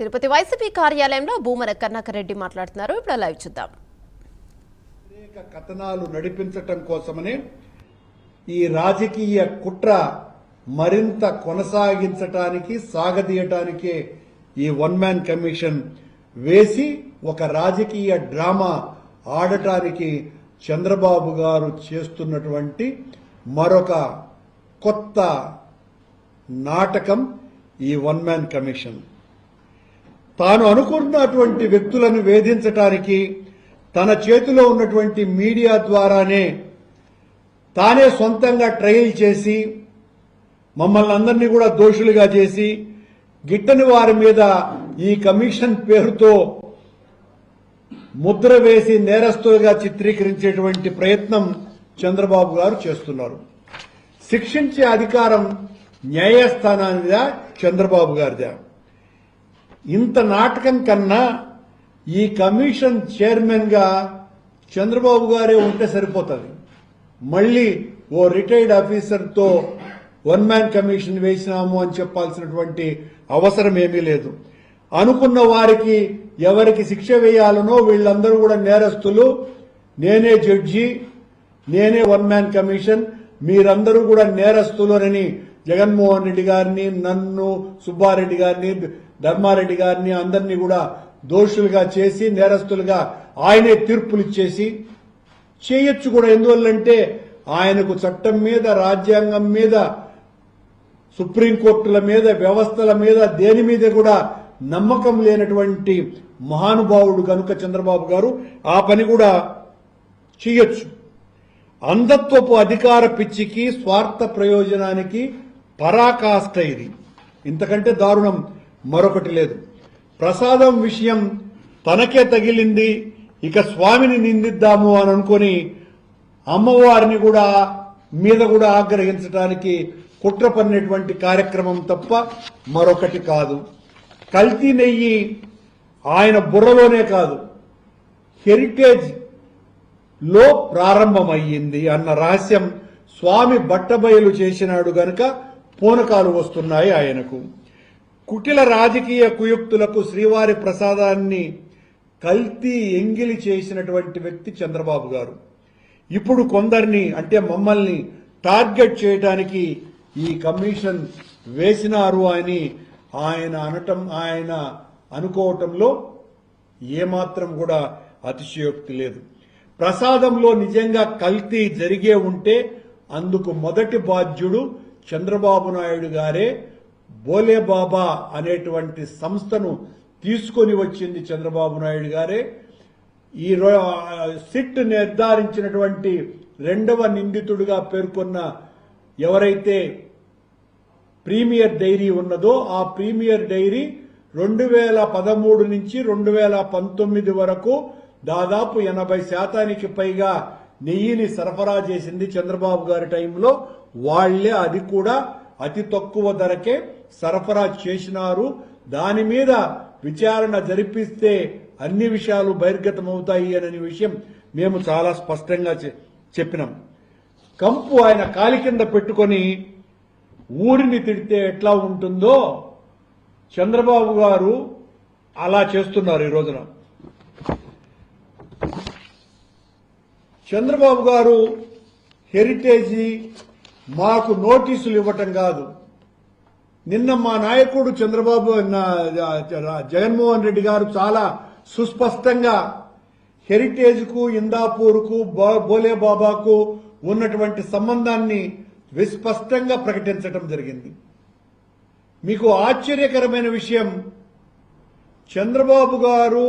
Tirupati YCP కార్యాలయంలో భూమన కర్ణాకర్ రెడ్డి మాట్లాడుతున్నారు. ఇప్పుడు లైవ్ చూద్దాం. అనేక కథనాలు నడిపించటం కోసమనే ఈ రాజకీయ కుట్ర మరింత కొనసాగించటానికి సాగదీయటానికే ఈ వన్ మ్యాన్ కమిషన్ వేసి ఒక రాజకీయ డ్రామా ఆడటానికి చంద్రబాబు గారు చేస్తున్నటువంటి మరొక కొత్త నాటకం ఈ వన్ మ్యాన్ కమిషన్. తాను అనుకున్నటువంటి వ్యక్తులను వేధించటానికి తన చేతిలో ఉన్నటువంటి మీడియా ద్వారానే తానే సొంతంగా ట్రయల్ చేసి మమ్మల్ని అందరినీ కూడా దోషులుగా చేసి గిట్టని వారి మీద ఈ కమిషన్ పేరుతో ముద్ర వేసి నేరస్తులుగా చిత్రీకరించేటువంటి ప్రయత్నం చంద్రబాబు గారు చేస్తున్నారు. శిక్షించే అధికారం న్యాయస్థానానిదా చంద్రబాబు గారిదా? ఇంత నాటకం కన్నా ఈ కమిషన్ చైర్మన్ గా చంద్రబాబు గారే ఉంటే సరిపోతుంది. మళ్లీ ఓ రిటైర్డ్ ఆఫీసర్తో వన్ మ్యాన్ కమిషన్ వేసినాము అని చెప్పాల్సినటువంటి అవసరం ఏమీ లేదు. అనుకున్న వారికి ఎవరికి శిక్ష వేయాలనో వీళ్ళందరూ కూడా నేరస్తులు, నేనే జడ్జి, నేనే వన్ మ్యాన్ కమిషన్, మీరందరూ కూడా నేరస్తులు అని జగన్మోహన్ రెడ్డి గారిని, నన్ను, సుబ్బారెడ్డి గారిని, ధర్మారెడ్డి గారిని అందరినీ కూడా దోషులుగా చేసి నేరస్తులుగా ఆయనే తీర్పులు ఇచ్చేసి చేయొచ్చు కూడా. ఎందువల్లంటే ఆయనకు చట్టం మీద, రాజ్యాంగం మీద, సుప్రీంకోర్టుల మీద, వ్యవస్థల మీద, దేని మీద కూడా నమ్మకం లేనటువంటి మహానుభావుడు కనుక చంద్రబాబు గారు ఆ పని కూడా చేయొచ్చు. అంధత్వపు అధికార పిచ్చికి, స్వార్థ ప్రయోజనానికి పరాకాష్ట ఇది. ఇంతకంటే దారుణం మరొకటి లేదు. ప్రసాదం విషయం తనకే తగిలింది, ఇక స్వామిని నిందిద్దాము అని అనుకుని అమ్మవారిని కూడా మీద కూడా ఆగ్రహించడానికి కుట్ర పన్నేటువంటి కార్యక్రమం తప్ప మరొకటి కాదు. కల్తీ నెయ్యి ఆయన బుర్రలోనే కాదు, హెరిటేజ్ లో ప్రారంభమయ్యింది అన్న రహస్యం స్వామి బట్టబయలు చేసినాడు గనుక పూనకాలు వస్తున్నాయి ఆయనకు. కుటిల రాజకీయ కుయుక్తులకు శ్రీవారి ప్రసాదాన్ని కల్తీ ఎంగిలి చేసినటువంటి వ్యక్తి చంద్రబాబు గారు. ఇప్పుడు కొందరిని, అంటే మమ్మల్ని టార్గెట్ చేయడానికి ఈ కమిషన్ వేసినారు అని ఆయన అనటం, ఆయన అనుకోవటంలో ఏమాత్రం కూడా అతిశయోక్తి లేదు. ప్రసాదంలో నిజంగా కల్తీ జరిగే ఉంటే అందుకు మొదటి బాధ్యుడు చంద్రబాబు నాయుడు గారే. బోలే బాబా అనేటువంటి సంస్థను తీసుకొని వచ్చింది చంద్రబాబు నాయుడు గారే. ఈ సిట్ నిర్ధారించినటువంటి రెండవ నిందితుడిగా పేర్కొన్న ఎవరైతే ప్రీమియర్ డైరీ ఉన్నదో ఆ ప్రీమియర్ డైరీ 2013 నుంచి 2019 వరకు దాదాపు 80% పైగా నెయ్యిని సరఫరా చేసింది చంద్రబాబు గారి టైంలో. వాళ్లే అది కూడా అతి తక్కువ ధరకే సరఫరా చేసినారు. దాని మీద విచారణ జరిపిస్తే అన్ని విషయాలు బహిర్గతమవుతాయి అనే విషయం మేము చాలా స్పష్టంగా చెప్పినాం. కంపు ఆయన కాలి కింద పెట్టుకొని ఊరిని తిడితే ఎట్లా ఉంటుందో చంద్రబాబు గారు అలా చేస్తున్నారు ఈ రోజున. చంద్రబాబు గారు హెరిటేజీ మాకు నోటీసులు ఇవ్వటం కాదు. నిన్న మా నాయకుడు జగన్మోహన్ రెడ్డి గారు చాలా సుస్పష్టంగా హెరిటేజ్కు, ఇందాపూర్కు, బోలే బాబాకు ఉన్నటువంటి సంబంధాన్ని విస్పష్టంగా ప్రకటించడం జరిగింది. మీకు ఆశ్చర్యకరమైన విషయం, చంద్రబాబు గారు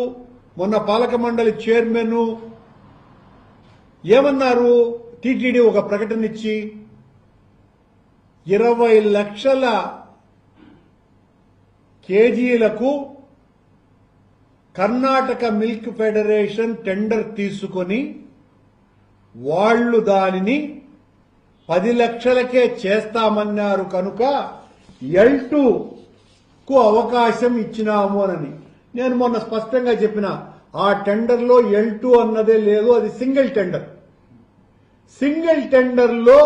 మొన్న పాలక మండలి చైర్మన్ ఏమన్నారు? టీటీడీ ఒక ప్రకటన ఇచ్చి 20 లక్షల కేజీలకు కర్ణాటక మిల్క్ ఫెడరేషన్ టెండర్ తీసుకొని వాళ్లు దానిని 10 లక్షలకే చేస్తామన్నారు కనుక L2కు అవకాశం ఇచ్చినాము అని నేను మొన్న స్పష్టంగా చెప్పిన. ఆ టెండర్లో L2 అన్నదే లేదు, అది సింగిల్ టెండర్. సింగిల్ టెండర్లో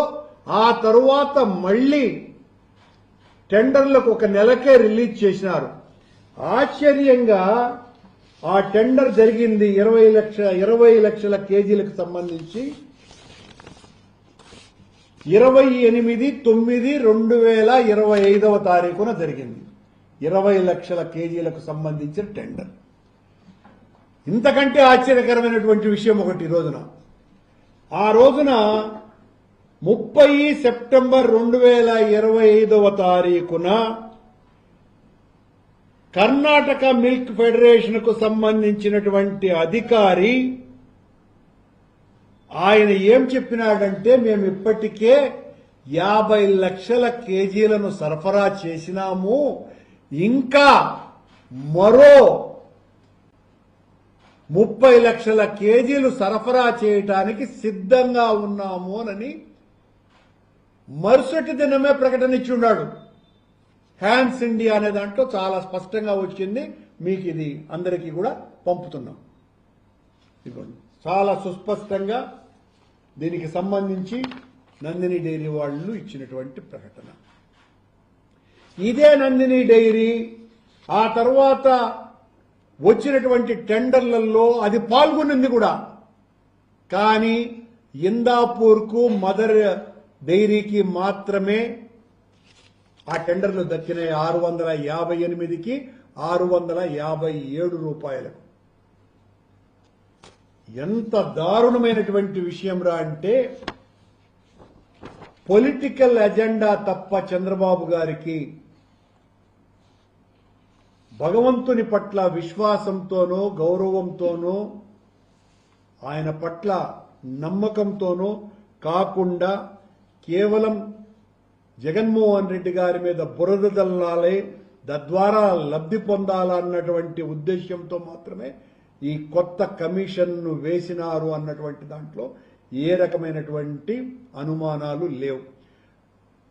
ఆ తరువాత మళ్లీ టెండర్లకు ఒక నెలకే రిలీజ్ చేసినారు. ఆశ్చర్యంగా ఆ టెండర్ జరిగింది 20 లక్షల కేజీలకు సంబంధించి 28/9/2025 జరిగింది. 20 లక్షల కేజీలకు సంబంధించిన టెండర్. ఇంతకంటే ఆశ్చర్యకరమైనటువంటి విషయం ఒకటి ఆ రోజున 30 సెప్టెంబర్ 2025 కర్ణాటక మిల్క్ ఫెడరేషన్ కు సంబంధించినటువంటి అధికారి ఆయన ఏం చెప్పినాడంటే, మేము ఇప్పటికే 50 లక్షల కేజీలను సరఫరా చేసినాము, ఇంకా మరో 30 లక్షల కేజీలు సరఫరా చేయటానికి సిద్ధంగా ఉన్నాము అని మరుసటి దినమే ప్రకటన ఇచ్చున్నాడు. హ్యాండ్స్ ఇండియా అనే దాంట్లో చాలా స్పష్టంగా వచ్చింది. మీకు ఇది అందరికీ కూడా పంపుతున్నాం. ఇదిగోండి, చాలా సుస్పష్టంగా దీనికి సంబంధించి నందిని డైరీ వాళ్ళు ఇచ్చినటువంటి ప్రకటన. ఇదే నందిని డైరీ ఆ తర్వాత వచ్చినటువంటి టెండర్లలో అది పాల్గొనింది కూడా. కానీ ఇందాపూర్కు మదర్ డైరీకి మాత్రమే ఆ టెండర్లు దక్కినాయి 658కి 657 రూపాయలకు. ఎంత దారుణమైనటువంటి విషయం రా అంటే, పొలిటికల్ ఎజెండా తప్ప చంద్రబాబు గారికి భగవంతుని పట్ల విశ్వాసంతోనో గౌరవంతోనో ఆయన పట్ల నమ్మకంతోనో కాకుండా కేవలం జగన్మోహన్ రెడ్డి గారి మీద బురద దల్లాలే, తద్వారా లబ్ధి పొందాలన్నటువంటి ఉద్దేశంతో మాత్రమే ఈ కొత్త కమిషన్ను వేసినారు అన్నటువంటి దాంట్లో ఏ రకమైనటువంటి అనుమానాలు లేవు.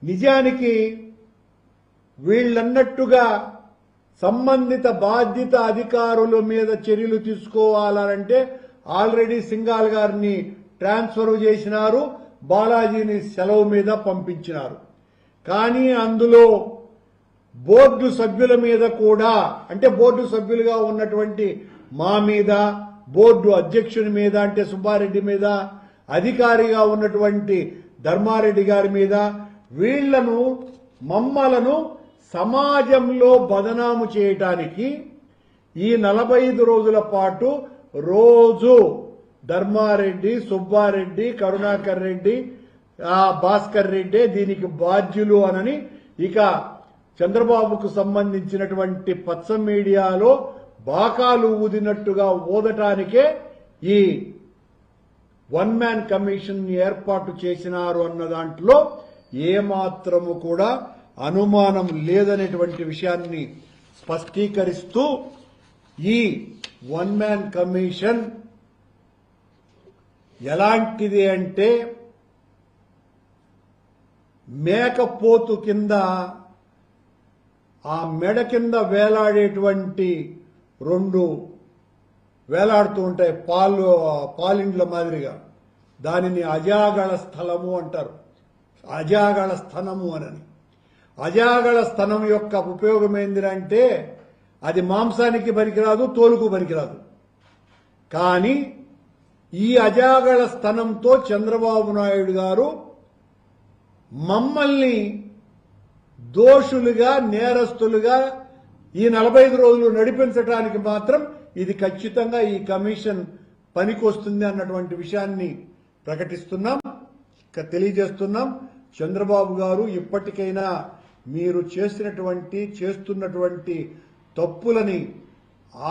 నిజానికి వీళ్ళన్నట్టుగా సంబంధిత బాధ్యత అధికారుల మీద చర్యలు తీసుకోవాలంటే ఆల్రెడీ సింఘాల్ గారిని ట్రాన్స్ఫర్ చేసినారు, బాలాజీని సెలవు మీద పంపించినారు. కానీ అందులో బోర్డు సభ్యుల మీద కూడా, అంటే బోర్డు సభ్యులుగా ఉన్నటువంటి మా మీద, బోర్డు అధ్యక్షుని మీద అంటే సుబ్బారెడ్డి మీద, అధికారిగా ఉన్నటువంటి ధర్మారెడ్డి గారి మీద, వీళ్లను మమ్మలను సమాజంలో బదనాము చేయటానికి ఈ 45 రోజుల పాటు రోజు ధర్మారెడ్డి, సుబ్బారెడ్డి, కరుణాకర్ రెడ్డి, భాస్కర్ రెడ్డి దీనికి బాధ్యులు అనని ఇక చంద్రబాబుకు సంబంధించినటువంటి పచ్చ మీడియాలో బాకాలు ఊదినట్టుగా ఊదటానికే ఈ వన్ మ్యాన్ కమిషన్ ఏర్పాటు చేసినారు అన్న దాంట్లో ఏమాత్రము కూడా అనుమానం లేదనేటువంటి విషయాన్ని స్పష్టీకరిస్తూ, ఈ వన్ మ్యాన్ కమిషన్ ఎలాంటిది అంటే మేకపోతు కింద ఆ మెడ కింద వేలాడేటువంటి 2 వేలాడుతూ ఉంటాయి పాలిండ్ల మాదిరిగా, దానిని అజాగళ స్థలము అంటారు. అజాగళ స్థనము అని. అజాగళ స్థనం యొక్క ఉపయోగం ఏంటంటే అది మాంసానికి పనికిరాదు, తోలుకు పనికిరాదు. కానీ ఈ అజాగళ స్థనంతో చంద్రబాబు నాయుడు గారు మమ్మల్ని దోషులుగా, నేరస్తులుగా ఈ 45 రోజులు నడిపించడానికి మాత్రం ఇది ఖచ్చితంగా ఈ కమిషన్ పనికొస్తుంది అన్నటువంటి విషయాన్ని ప్రకటిస్తున్నాం, తెలియజేస్తున్నాం. చంద్రబాబు గారు ఇప్పటికైనా మీరు చేస్తున్నటువంటి తప్పులని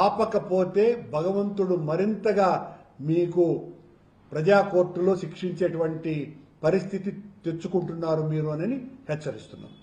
ఆపకపోతే భగవంతుడు మరింతగా మీకు ప్రజా కోర్టులో శిక్షించేటువంటి పరిస్థితి తెచ్చుకుంటున్నారు మీరు అని హెచ్చరిస్తున్నాం.